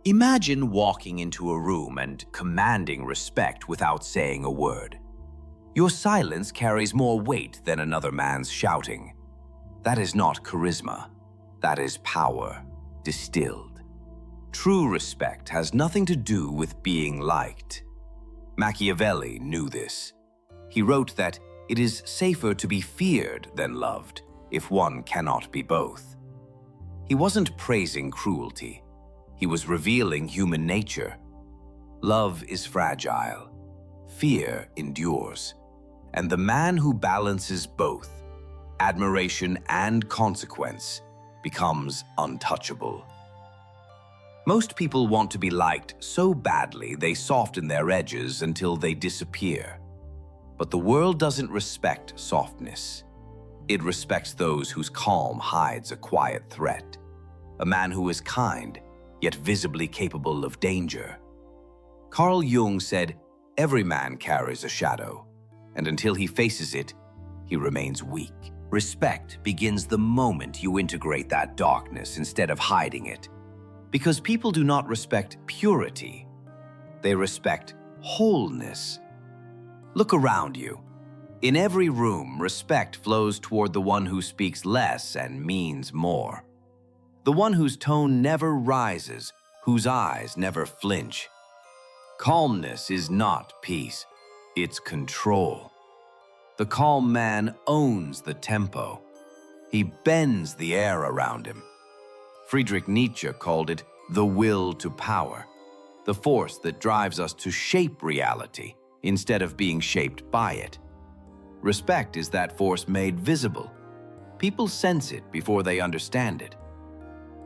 Imagine walking into a room and commanding respect without saying a word. Your silence carries more weight than another man's shouting. That is not charisma. That is power, distilled. True respect has nothing to do with being liked. Machiavelli knew this. He wrote that it is safer to be feared than loved if one cannot be both. He wasn't praising cruelty. He was revealing human nature. Love is fragile. Fear endures. And the man who balances both, admiration and consequence, becomes untouchable. Most people want to be liked so badly they soften their edges until they disappear. But the world doesn't respect softness. It respects those whose calm hides a quiet threat. A man who is kind, yet visibly capable of danger. Carl Jung said, "Every man carries a shadow, and until he faces it, he remains weak." Respect begins the moment you integrate that darkness instead of hiding it. Because people do not respect purity. They respect wholeness. Look around you. In every room, respect flows toward the one who speaks less and means more. The one whose tone never rises, whose eyes never flinch. Calmness is not peace, it's control. The calm man owns the tempo. He bends the air around him. Friedrich Nietzsche called it the will to power, the force that drives us to shape reality instead of being shaped by it. Respect is that force made visible. People sense it before they understand it.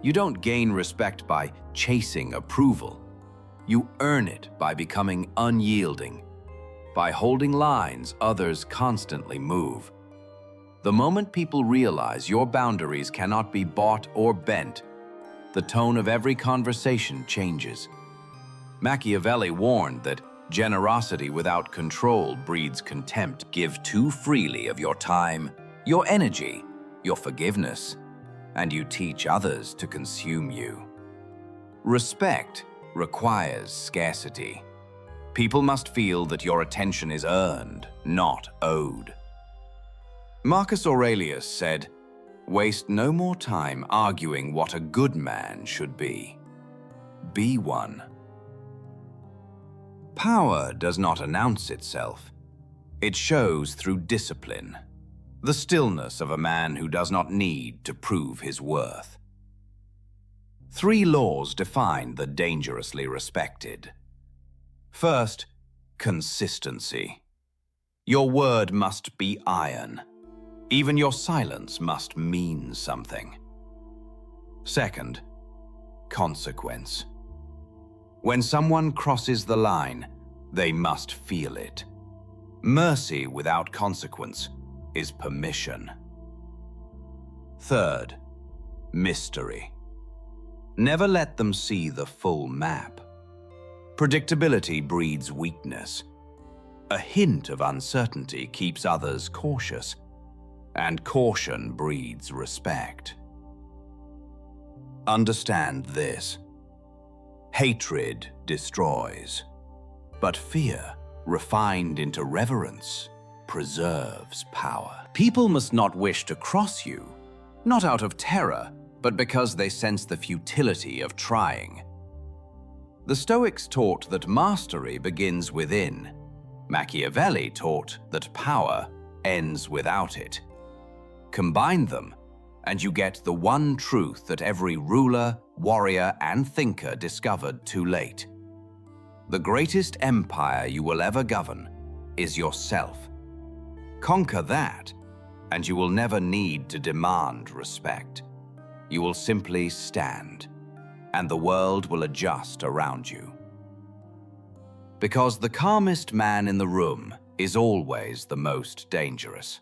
You don't gain respect by chasing approval. You earn it by becoming unyielding, by holding lines others constantly move. The moment people realize your boundaries cannot be bought or bent, the tone of every conversation changes. Machiavelli warned that generosity without control breeds contempt. Give too freely of your time, your energy, your forgiveness, and you teach others to consume you. Respect requires scarcity. People must feel that your attention is earned, not owed. Marcus Aurelius said, "Waste no more time arguing what a good man should be. Be one." Power does not announce itself. It shows through discipline, the stillness of a man who does not need to prove his worth. 3 laws define the dangerously respected. First, consistency. Your word must be iron. Even your silence must mean something. Second, consequence. When someone crosses the line, they must feel it. Mercy without consequence is permission. Third, mystery. Never let them see the full map. Predictability breeds weakness. A hint of uncertainty keeps others cautious, and caution breeds respect. Understand this. Hatred destroys, but fear, refined into reverence, preserves power. People must not wish to cross you, not out of terror, but because they sense the futility of trying. The Stoics taught that mastery begins within. Machiavelli taught that power ends without it. Combine them, and you get the one truth that every ruler, warrior, and thinker discovered too late. The greatest empire you will ever govern is yourself. Conquer that, and you will never need to demand respect. You will simply stand, and the world will adjust around you. Because the calmest man in the room is always the most dangerous.